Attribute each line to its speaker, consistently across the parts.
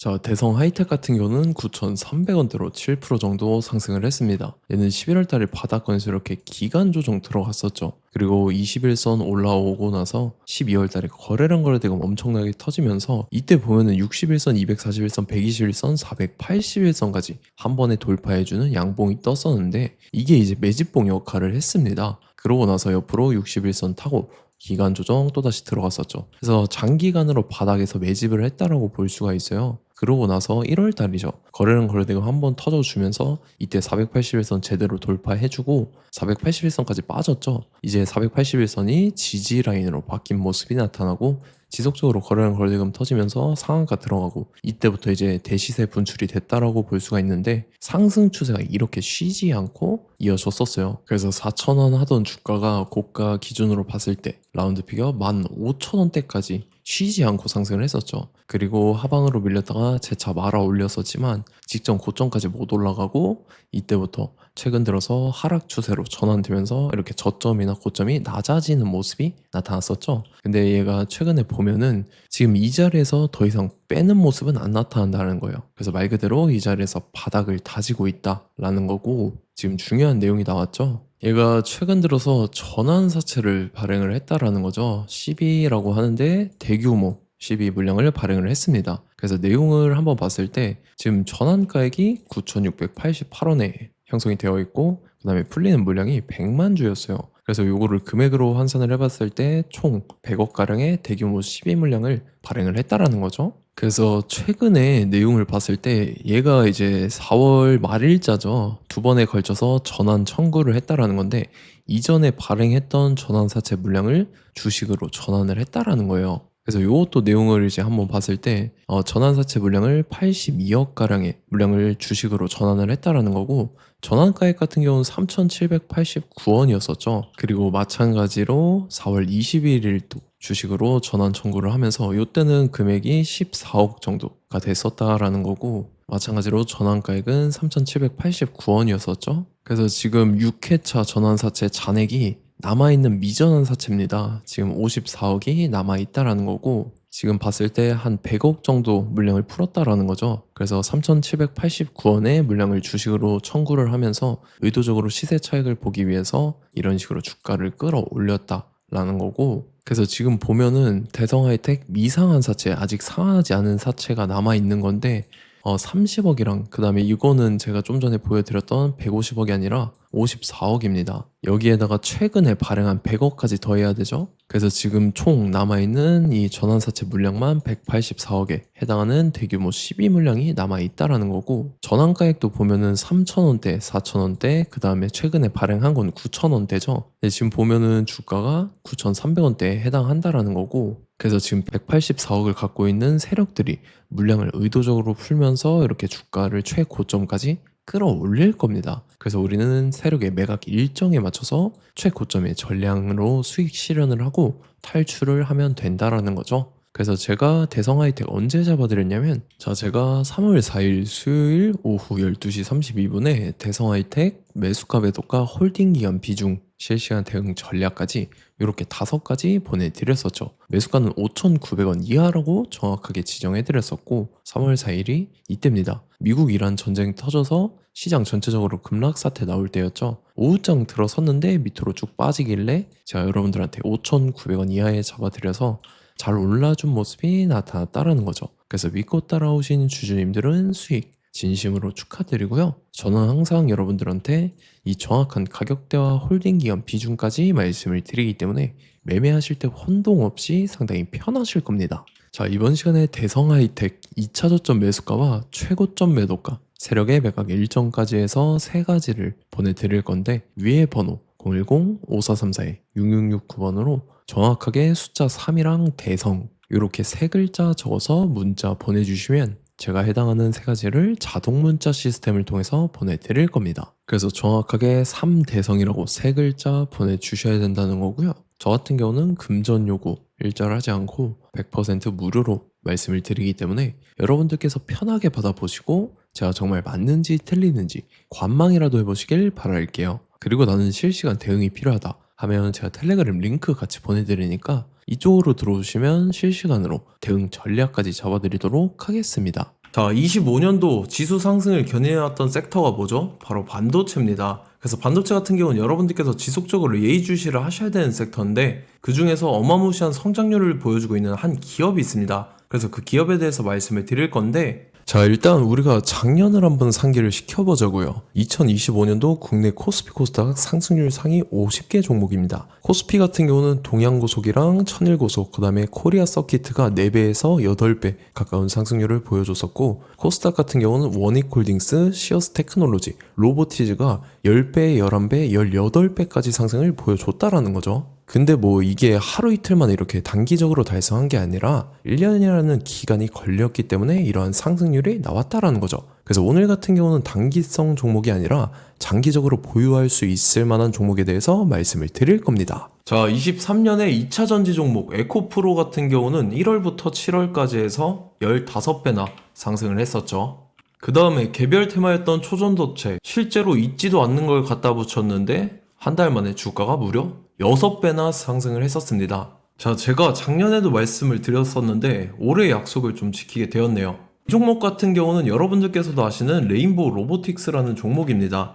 Speaker 1: 자, 대성 하이텍 같은 경우는 9,300원대로 7% 정도 상승을 했습니다. 얘는 11월 달에 바닥권에서 이렇게 기간 조정 들어갔었죠. 그리고 21선 올라오고 나서 12월 달에 거래량 거래대금 엄청나게 터지면서 이때 보면은 61선, 241선, 121선, 481선까지 한 번에 돌파해주는 양봉이 떴었는데 이게 이제 매집봉 역할을 했습니다. 그러고 나서 옆으로 61선 타고 기간 조정 또다시 들어갔었죠. 그래서 장기간으로 바닥에서 매집을 했다라고 볼 수가 있어요. 그러고 나서 1월 달이죠. 거래량 거래대금 한번 터져주면서 이때 481선 제대로 돌파해주고 481선까지 빠졌죠. 이제 481선이 지지 라인으로 바뀐 모습이 나타나고 지속적으로 거래량 거래대금 터지면서 상한가 들어가고 이때부터 이제 대시세 분출이 됐다라고 볼 수가 있는데 상승 추세가 이렇게 쉬지 않고 이어졌었어요. 그래서 4,000원 하던 주가가 고가 기준으로 봤을 때 라운드 피겨 15,000원대까지 쉬지 않고 상승을 했었죠. 그리고 하방으로 밀렸다가 재차 말아 올렸었지만 직전 고점까지 못 올라가고 이때부터 최근 들어서 하락 추세로 전환되면서 이렇게 저점이나 고점이 낮아지는 모습이 나타났었죠. 근데 얘가 최근에 보면은 지금 이 자리에서 더 이상 빼는 모습은 안 나타난다는 거예요. 그래서 말 그대로 이 자리에서 바닥을 다지고 있다라는 거고 지금 중요한 내용이 나왔죠. 얘가 최근 들어서 전환사채를 발행을 했다라는 거죠. CB라고 하는데 대규모 CB 물량을 발행을 했습니다. 그래서 내용을 한번 봤을 때 지금 전환가액이 9,688원에 형성이 되어 있고 그 다음에 풀리는 물량이 100만 주였어요. 그래서 요거를 금액으로 환산을 해봤을 때 총 100억 가량의 대규모 CB 물량을 발행을 했다라는 거죠. 그래서 최근에 내용을 봤을 때 얘가 이제 4월 말일자죠. 두 번에 걸쳐서 전환 청구를 했다라는 건데 이전에 발행했던 전환사채 물량을 주식으로 전환을 했다라는 거예요. 그래서 요것도 내용을 이제 한번 봤을 때 전환사채 물량을 82억 가량의 물량을 주식으로 전환을 했다라는 거고 전환가액 같은 경우는 3,789원이었었죠. 그리고 마찬가지로 4월 21일도 주식으로 전환 청구를 하면서 이때는 금액이 14억 정도가 됐었다라는 거고 마찬가지로 전환가액은 3,789원이었었죠. 그래서 지금 6회차 전환사채 잔액이 남아있는 미전환 사채입니다. 지금 54억이 남아있다라는 거고 지금 봤을 때 한 100억 정도 물량을 풀었다라는 거죠. 그래서 3,789원의 물량을 주식으로 청구를 하면서 의도적으로 시세 차익을 보기 위해서 이런 식으로 주가를 끌어올렸다라는 거고 그래서 지금 보면은 대성하이텍 미상한 사채 아직 상하지 않은 사채가 남아있는 건데 30억이랑 그 다음에 이거는 제가 좀 전에 보여드렸던 150억이 아니라 54억입니다. 여기에다가 최근에 발행한 100억까지 더해야 되죠. 그래서 지금 총 남아있는 이 전환사채 물량만 184억에 해당하는 대규모 12 물량이 남아있다라는 거고 전환가액도 보면은 3,000원대, 4,000원대 그 다음에 최근에 발행한 건 9,000원대죠. 지금 보면은 주가가 9,300원대에 해당한다라는 거고 그래서 지금 184억을 갖고 있는 세력들이 물량을 의도적으로 풀면서 이렇게 주가를 최고점까지 끌어올릴 겁니다. 그래서 우리는 세력의 매각 일정에 맞춰서 최고점의 전량으로 수익 실현을 하고 탈출을 하면 된다라는 거죠. 그래서 제가 대성하이텍 언제 잡아드렸냐면 제가 3월 4일 수요일 오후 12시 32분에 대성하이텍 매수가 매도가 홀딩 기간 비중 실시간 대응 전략까지 이렇게 5가지 보내드렸었죠. 매수가는 5,900원 이하라고 정확하게 지정해드렸었고 3월 4일이 이때입니다. 미국 이란 전쟁 터져서 시장 전체적으로 급락 사태 나올 때였죠. 오후장 들어섰는데 밑으로 쭉 빠지길래 제가 여러분들한테 5,900원 이하에 잡아드려서 잘 올라준 모습이 나타났다라는 거죠. 그래서 믿고 따라오신 주주님들은 수익 진심으로 축하드리고요. 저는 항상 여러분들한테 이 정확한 가격대와 홀딩 기간 비중까지 말씀을 드리기 때문에 매매하실 때 혼동 없이 상당히 편하실 겁니다. 자, 이번 시간에 대성하이텍 2차 저점 매수가와 최고점 매도가, 세력의 매각 일정까지 해서 3가지를 보내드릴 건데 위에 번호 010-5434-6669번으로 정확하게 숫자 3이랑 대성 이렇게 3글자 적어서 문자 보내주시면 제가 해당하는 3가지를 자동 문자 시스템을 통해서 보내드릴 겁니다. 그래서 정확하게 3대성이라고 3글자 보내주셔야 된다는 거고요. 저 같은 경우는 금전 요구 일절하지 않고 100% 무료로 말씀을 드리기 때문에 여러분들께서 편하게 받아보시고 제가 정말 맞는지 틀리는지 관망이라도 해보시길 바랄게요. 그리고 나는 실시간 대응이 필요하다 하면 제가 텔레그램 링크 같이 보내드리니까 이쪽으로 들어오시면 실시간으로 대응 전략까지 잡아드리도록 하겠습니다. 자, 25년도 지수 상승을 견인해왔던 섹터가 뭐죠? 바로 반도체입니다. 그래서 반도체 같은 경우는 여러분들께서 지속적으로 예의주시를 하셔야 되는 섹터인데 그 중에서 어마무시한 성장률을 보여주고 있는 한 기업이 있습니다. 그래서 그 기업에 대해서 말씀을 드릴 건데, 자, 일단 우리가 작년을 한번 상기를 시켜보자고요. 2025년도 국내 코스피 코스닥 상승률 상위 50개 종목입니다. 코스피 같은 경우는 동양고속이랑 천일고속, 그 다음에 코리아 서키트가 4배에서 8배 가까운 상승률을 보여줬었고, 코스닥 같은 경우는 원익홀딩스, 시어스 테크놀로지, 로보티즈가 10배, 11배, 18배까지 상승을 보여줬다라는 거죠. 근데 뭐 이게 하루 이틀 만에 이렇게 단기적으로 달성한 게 아니라 1년이라는 기간이 걸렸기 때문에 이러한 상승률이 나왔다라는 거죠. 그래서 오늘 같은 경우는 단기성 종목이 아니라 장기적으로 보유할 수 있을 만한 종목에 대해서 말씀을 드릴 겁니다. 자, 23년에 2차 전지 종목 에코프로 같은 경우는 1월부터 7월까지 해서 15배나 상승을 했었죠. 그 다음에 개별 테마였던 초전도체, 실제로 있지도 않는 걸 갖다 붙였는데 한 달 만에 주가가 무려 6배나 상승을 했었습니다. 자, 제가 작년에도 말씀을 드렸었는데 올해 약속을 좀 지키게 되었네요. 이 종목 같은 경우는 여러분들께서도 아시는 레인보우 로보틱스라는 종목입니다.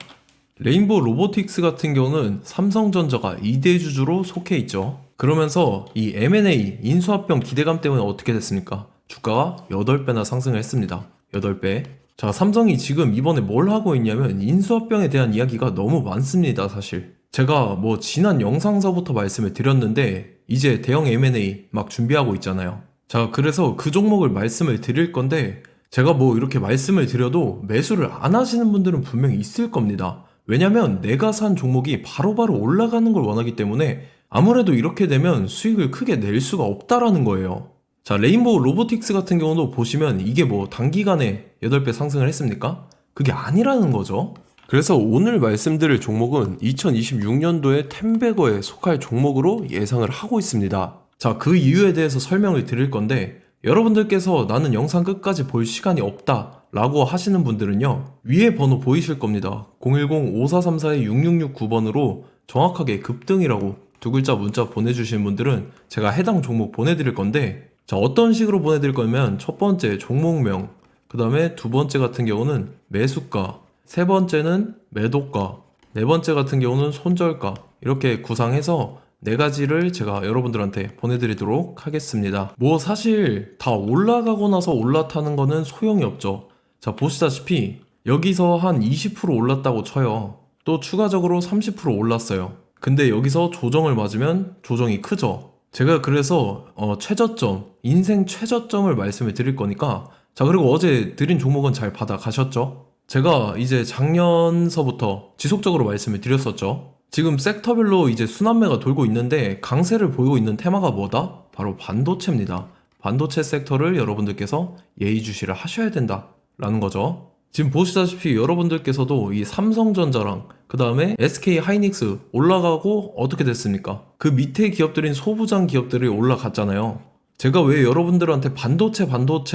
Speaker 1: 레인보우 로보틱스 같은 경우는 삼성전자가 2대 주주로 속해 있죠. 그러면서 이 M&A 인수합병 기대감 때문에 어떻게 됐습니까? 주가가 8배나 상승을 했습니다. 8배. 자, 삼성이 지금 이번에 뭘 하고 있냐면 인수합병에 대한 이야기가 너무 많습니다, 사실. 제가 뭐 지난 영상서부터 말씀을 드렸는데 이제 대형 M&A 막 준비하고 있잖아요. 자, 그래서 그 종목을 말씀을 드릴 건데 제가 뭐 이렇게 말씀을 드려도 매수를 안 하시는 분들은 분명히 있을 겁니다. 왜냐면 내가 산 종목이 바로바로 올라가는 걸 원하기 때문에 아무래도 이렇게 되면 수익을 크게 낼 수가 없다라는 거예요. 자, 레인보우 로보틱스 같은 경우도 보시면 이게 뭐 단기간에 8배 상승을 했습니까? 그게 아니라는 거죠. 그래서 오늘 말씀드릴 종목은 2026년도에 템베거에 속할 종목으로 예상을 하고 있습니다. 자, 그 이유에 대해서 설명을 드릴 건데 여러분들께서 나는 영상 끝까지 볼 시간이 없다 라고 하시는 분들은요, 위에 번호 보이실 겁니다. 010-5434-6669번으로 정확하게 급등이라고 두 글자 문자 보내주시는 분들은 제가 해당 종목 보내드릴 건데, 자, 어떤 식으로 보내드릴 거냐면 첫 번째 종목명, 그 다음에 두 번째 같은 경우는 매수가, 세 번째는 매도가, 네 번째 같은 경우는 손절가, 이렇게 구상해서 네 가지를 제가 여러분들한테 보내드리도록 하겠습니다. 뭐 사실 다 올라가고 나서 올라타는 거는 소용이 없죠. 자, 보시다시피 여기서 한 20% 올랐다고 쳐요. 또 추가적으로 30% 올랐어요. 근데 여기서 조정을 맞으면 조정이 크죠. 제가 그래서 최저점, 인생 최저점을 말씀을 드릴 거니까, 자, 그리고 어제 드린 종목은 잘 받아 가셨죠? 제가 이제 작년서부터 지속적으로 말씀을 드렸었죠. 지금 섹터별로 이제 순환매가 돌고 있는데 강세를 보이고 있는 테마가 뭐다? 바로 반도체입니다. 반도체 섹터를 여러분들께서 예의주시를 하셔야 된다라는 거죠. 지금 보시다시피 여러분들께서도 이 삼성전자랑 그 다음에 SK 하이닉스 올라가고 어떻게 됐습니까? 그 밑에 기업들인 소부장 기업들이 올라갔잖아요. 제가 왜 여러분들한테 반도체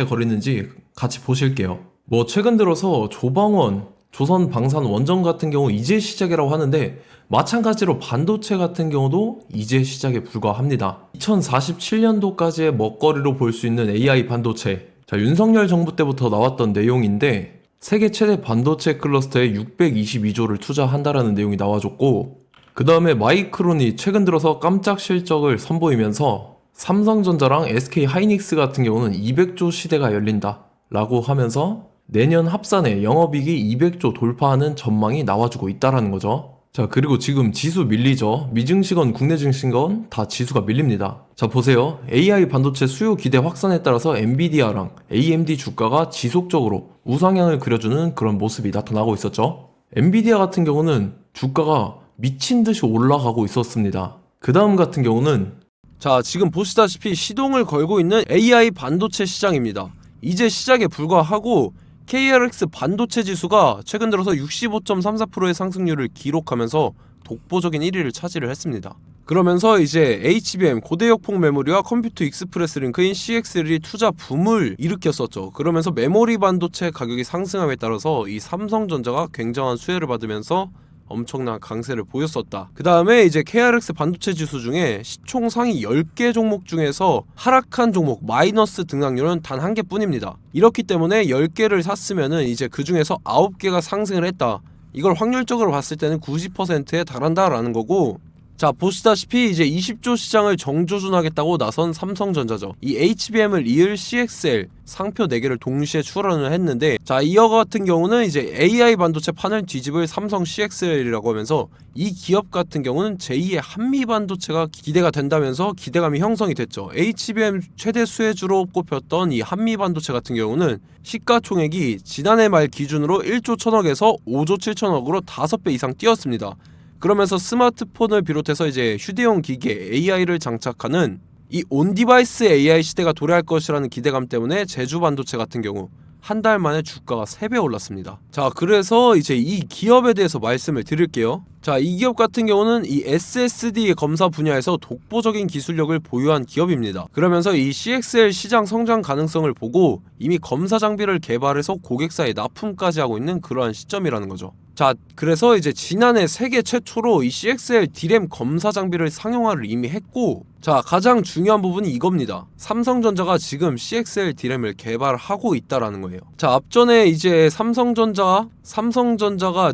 Speaker 1: 거리는지 같이 보실게요. 뭐 최근 들어서 조방원, 조선방산 원전 같은 경우 이제 시작이라고 하는데 마찬가지로 반도체 같은 경우도 이제 시작에 불과합니다. 2047년도까지의 먹거리로 볼 수 있는 AI 반도체. 자, 윤석열 정부 때부터 나왔던 내용인데 세계 최대 반도체 클러스터에 622조를 투자한다라는 내용이 나와줬고, 그 다음에 마이크론이 최근 들어서 깜짝 실적을 선보이면서 삼성전자랑 SK 하이닉스 같은 경우는 200조 시대가 열린다 라고 하면서 내년 합산에 영업이익이 200조 돌파하는 전망이 나와주고 있다라는 거죠. 자, 그리고 지금 지수 밀리죠. 미증시건 국내 증시건 다 지수가 밀립니다. 자, 보세요. AI 반도체 수요 기대 확산에 따라서 엔비디아랑 AMD 주가가 지속적으로 우상향을 그려주는 그런 모습이 나타나고 있었죠. 엔비디아 같은 경우는 주가가 미친 듯이 올라가고 있었습니다. 그 다음 같은 경우는, 자, 지금 보시다시피 시동을 걸고 있는 AI 반도체 시장입니다. 이제 시작에 불과하고 KRX 반도체 지수가 최근 들어서 65.34%의 상승률을 기록하면서 독보적인 1위를 차지를 했습니다. 그러면서 이제 HBM 고대역폭 메모리와 컴퓨터 익스프레스 링크인 CXL이 투자 붐을 일으켰었죠. 그러면서 메모리 반도체 가격이 상승함에 따라서 이 삼성전자가 굉장한 수혜를 받으면서
Speaker 2: 엄청난 강세를 보였었다. 그 다음에 이제 KRX 반도체 지수 중에 시총 상위 10개 종목 중에서 하락한 종목 마이너스 등락률은 단 1개 뿐입니다. 이렇기 때문에 10개를 샀으면은 이제 그 중에서 9개가 상승을 했다. 이걸 확률적으로 봤을 때는 90%에 달한다라는 거고, 자 보시다시피 이제 20조 시장을 정조준하겠다고 나선 삼성전자죠. 이 HBM을 이을 CXL 상표 4개를 동시에 출원을 했는데, 자 이어 같은 경우는 이제 AI 반도체 판을 뒤집을 삼성 CXL이라고 하면서 이 기업 같은 경우는 제2의 한미 반도체가 기대가 된다면서 기대감이 형성이 됐죠. HBM 최대 수혜주로 꼽혔던 이 한미 반도체 같은 경우는 시가총액이 지난해 말 기준으로 1조 1000억에서 5조 7천억으로 5배 이상 뛰었습니다. 그러면서 스마트폰을 비롯해서 이제 휴대용 기기에 AI를 장착하는 이 온디바이스 AI 시대가 도래할 것이라는 기대감 때문에 제주 반도체 같은 경우 한 달 만에 주가가 3배 올랐습니다. 자 그래서 이제 이 기업에 대해서 말씀을 드릴게요. 자 이 기업 같은 경우는 이 SSD 검사 분야에서 독보적인 기술력을 보유한 기업입니다. 그러면서 이 CXL 시장 성장 가능성을 보고 이미 검사 장비를 개발해서 고객사에 납품까지 하고 있는 그러한 시점이라는 거죠. 자 그래서 이제 지난해 세계 최초로 이 CXL D램 검사 장비를 상용화를 이미 했고, 자 가장 중요한 부분이 이겁니다. 삼성전자가 지금 CXL D램을 개발하고 있다라는 거예요. 자 앞전에 이제 삼성전자가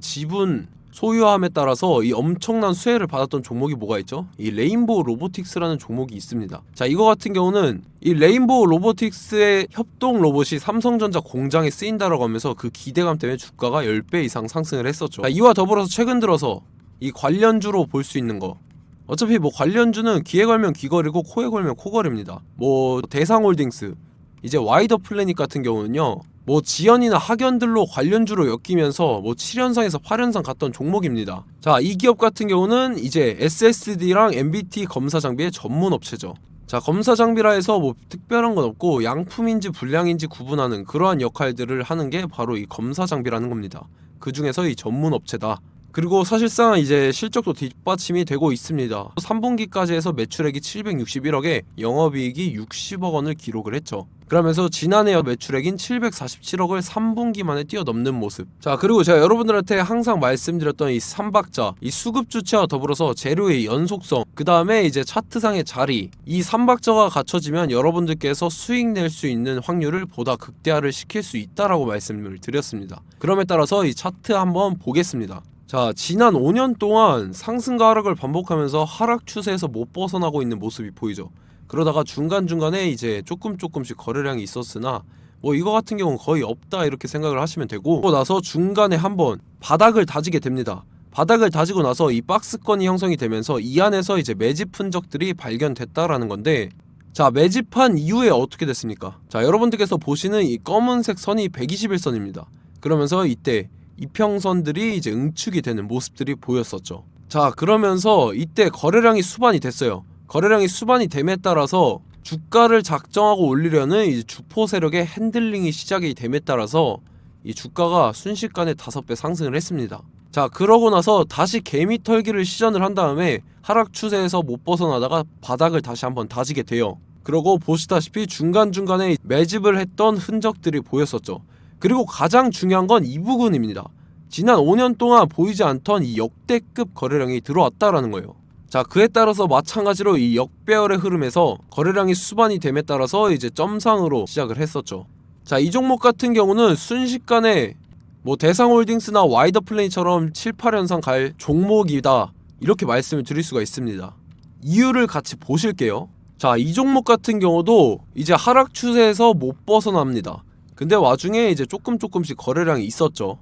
Speaker 2: 지분 소유함에 따라서 이 엄청난 수혜를 받았던 종목이 뭐가 있죠? 이 레인보우 로보틱스라는 종목이 있습니다. 자 이거 같은 경우는 이 레인보우 로보틱스의 협동 로봇이 삼성전자 공장에 쓰인다라고 하면서 그 기대감 때문에 주가가 10배 이상 상승을 했었죠. 자, 이와 더불어서 최근 들어서 이 관련주로 볼 수 있는 거, 어차피 뭐 관련주는 귀에 걸면 귀걸이고 코에 걸면 코걸이입니다. 뭐 대상홀딩스, 이제 와이더 플래닛 같은 경우는요, 뭐 지연이나 학연들로 관련주로 엮이면서 뭐 7연상에서 8연상 갔던 종목입니다. 자, 이 기업 같은 경우는 이제 SSD랑 MBT 검사 장비의 전문 업체죠. 자, 검사 장비라 해서 뭐 특별한 건 없고 양품인지 불량인지 구분하는 그러한 역할들을 하는 게 바로 이 검사 장비라는 겁니다. 그 중에서 이 전문 업체다. 그리고 사실상 이제 실적도 뒷받침이 되고 있습니다. 3분기까지 해서 매출액이 761억에 영업이익이 60억 원을 기록을 했죠. 그러면서 지난해 매출액인 747억을 3분기 만에 뛰어넘는 모습. 자 그리고 제가 여러분들한테 항상 말씀드렸던 이 3박자, 이 수급 주체와 더불어서 재료의 연속성, 그 다음에 이제 차트상의 자리, 이 3박자가 갖춰지면 여러분들께서 수익 낼 수 있는 확률을 보다 극대화를 시킬 수 있다라고 말씀을 드렸습니다. 그럼에 따라서 이 차트 한번 보겠습니다. 자 지난 5년 동안 상승과 하락을 반복하면서 하락 추세에서 못 벗어나고 있는 모습이 보이죠. 그러다가 중간중간에 이제 조금씩 거래량이 있었으나 뭐 이거 같은 경우는 거의 없다 이렇게 생각을 하시면 되고, 그러고 나서 중간에 한번 바닥을 다지게 됩니다. 바닥을 다지고 나서 이 박스권이 형성이 되면서 이 안에서 이제 매집 흔적들이 발견됐다라는 건데, 자 매집한 이후에 어떻게 됐습니까? 자 여러분들께서 보시는 이 검은색 선이 121선입니다. 그러면서 이때 이평선들이 이제 응축이 되는 모습들이 보였었죠. 자 그러면서 이때 거래량이 수반이 됐어요. 거래량이 수반이 됨에 따라서 주가를 작정하고 올리려는 이제 주포 세력의 핸들링이 시작이 됨에 따라서 이 주가가 순식간에 5배 상승을 했습니다. 자 그러고 나서 다시 개미 털기를 시전을 한 다음에 하락 추세에서 못 벗어나다가 바닥을 다시 한번 다지게 돼요. 그러고 보시다시피 중간중간에 매집을 했던 흔적들이 보였었죠. 그리고 가장 중요한 건 이 부분입니다. 지난 5년 동안 보이지 않던 이 역대급 거래량이 들어왔다라는 거예요. 자 그에 따라서 마찬가지로 이 역배열의 흐름에서 거래량이 수반이 됨에 따라서 이제 점상으로 시작을 했었죠. 자 이 종목 같은 경우는 순식간에 뭐 대상홀딩스나 와이더 플레이처럼 7, 8연상 갈 종목이다 이렇게 말씀을 드릴 수가 있습니다. 이유를 같이 보실게요. 자 이 종목 같은 경우도 이제 하락 추세에서 못 벗어납니다. 근데 와중에 이제 조금씩 거래량이 있었죠.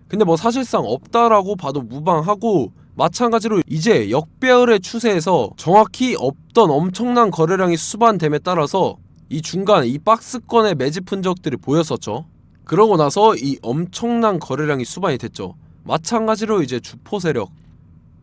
Speaker 2: 근데 뭐 사실상 없다라고 봐도 무방하고, 마찬가지로 이제 역배열의 추세에서 정확히 없던 엄청난 거래량이 수반됨에 따라서 이 중간 이 박스권의 매집 흔적들이 보였었죠. 그러고 나서 이 엄청난 거래량이 수반이 됐죠. 마찬가지로 이제 주포 세력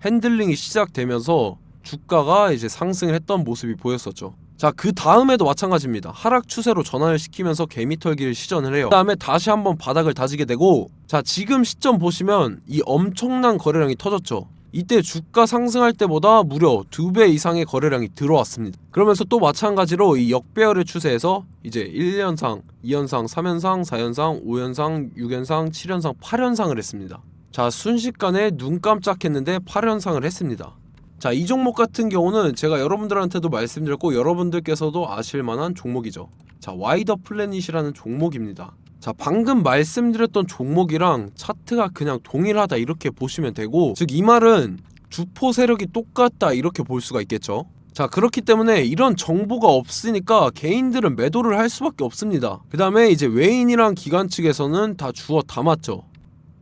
Speaker 2: 핸들링이 시작되면서 주가가 이제 상승을 했던 모습이 보였었죠. 자 그 다음에도 마찬가지입니다. 하락 추세로 전환을 시키면서 개미 털기를 시전을 해요. 그 다음에 다시 한번 바닥을 다지게 되고, 자 지금 시점 보시면 이 엄청난 거래량이 터졌죠. 이때 주가 상승할 때보다 무려 2배 이상의 거래량이 들어왔습니다. 그러면서 또 마찬가지로 이 역배열의 추세에서 이제 1연상, 2연상, 3연상, 4연상, 5연상, 6연상, 7연상, 8연상을 했습니다. 자, 순식간에 눈 깜짝했는데 8연상을 했습니다. 자, 이 종목 같은 경우는 제가 여러분들한테도 말씀드렸고 여러분들께서도 아실만한 종목이죠. 자, 와이더 플래닛이라는 종목입니다. 자, 방금 말씀드렸던 종목이랑 차트가 그냥 동일하다 이렇게 보시면 되고, 즉 이 말은 주포 세력이 똑같다 이렇게 볼 수가 있겠죠. 자, 그렇기 때문에 이런 정보가 없으니까 개인들은 매도를 할 수밖에 없습니다. 그 다음에 이제 외인이랑 기관 측에서는 다 주워 담았죠.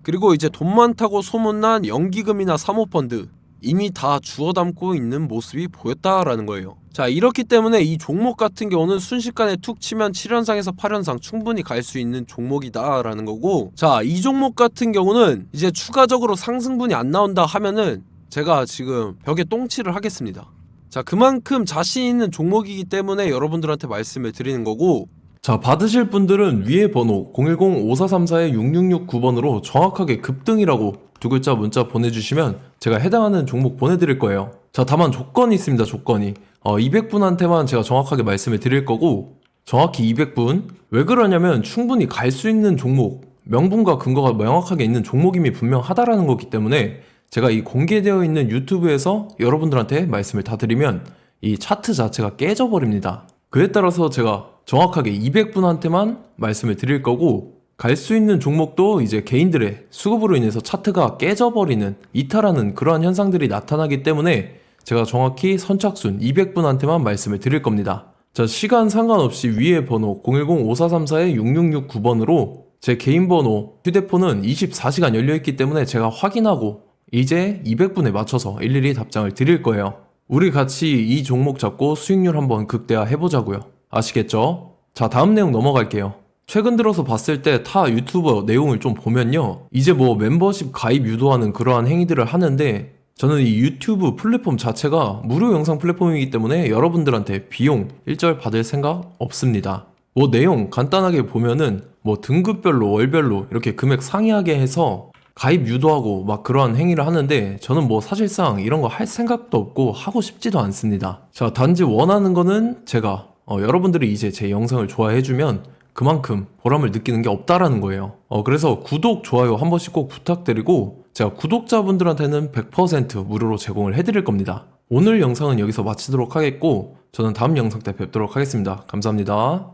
Speaker 2: 그리고 이제 돈 많다고 소문난 연기금이나 사모펀드 이미 다 주워 담고 있는 모습이 보였다라는 거예요. 자, 이렇기 때문에 이 종목 같은 경우는 순식간에 툭 치면 7연상에서 8연상 충분히 갈 수 있는 종목이다라는 거고, 자, 이 종목 같은 경우는 이제 추가적으로 상승분이 안 나온다 하면은 제가 지금 벽에 똥칠을 하겠습니다. 자, 그만큼 자신 있는 종목이기 때문에 여러분들한테 말씀을 드리는 거고,
Speaker 1: 자, 받으실 분들은 위에 번호 010-5434-6669번으로 정확하게 급등이라고 두 글자 문자 보내주시면 제가 해당하는 종목 보내드릴 거예요. 자, 다만 조건이 있습니다. 조건이 200분한테만 제가 정확하게 말씀을 드릴 거고, 정확히 200분. 왜 그러냐면 충분히 갈 수 있는 종목, 명분과 근거가 명확하게 있는 종목임이 분명하다라는 거기 때문에 제가 이 공개되어 있는 유튜브에서 여러분들한테 말씀을 다 드리면 이 차트 자체가 깨져버립니다. 그에 따라서 제가 정확하게 200분한테만 말씀을 드릴 거고, 갈 수 있는 종목도 이제 개인들의 수급으로 인해서 차트가 깨져버리는, 이탈하는 그러한 현상들이 나타나기 때문에 제가 정확히 선착순 200분한테만 말씀을 드릴 겁니다. 자, 시간 상관없이 위에 번호 010-5434-6669번으로 제 개인 번호, 휴대폰은 24시간 열려있기 때문에 제가 확인하고 이제 200분에 맞춰서 일일이 답장을 드릴 거예요. 우리 같이 이 종목 잡고 수익률 한번 극대화 해보자고요. 아시겠죠? 자, 다음 내용 넘어갈게요. 최근 들어서 봤을 때 타 유튜버 내용을 좀 보면요, 이제 뭐 멤버십 가입 유도하는 그러한 행위들을 하는데, 저는 이 유튜브 플랫폼 자체가 무료 영상 플랫폼이기 때문에 여러분들한테 비용 일절 받을 생각 없습니다. 뭐 내용 간단하게 보면은 뭐 등급별로 월별로 이렇게 금액 상이하게 해서 가입 유도하고 막 그러한 행위를 하는데, 저는 뭐 사실상 이런 거 할 생각도 없고 하고 싶지도 않습니다. 자, 단지 원하는 거는 제가 여러분들이 이제 제 영상을 좋아해주면 그만큼 보람을 느끼는 게 없다라는 거예요. 그래서 구독, 좋아요 한 번씩 꼭 부탁드리고, 제가 구독자분들한테는 100% 무료로 제공을 해드릴 겁니다. 오늘 영상은 여기서 마치도록 하겠고, 저는 다음 영상 때 뵙도록 하겠습니다. 감사합니다.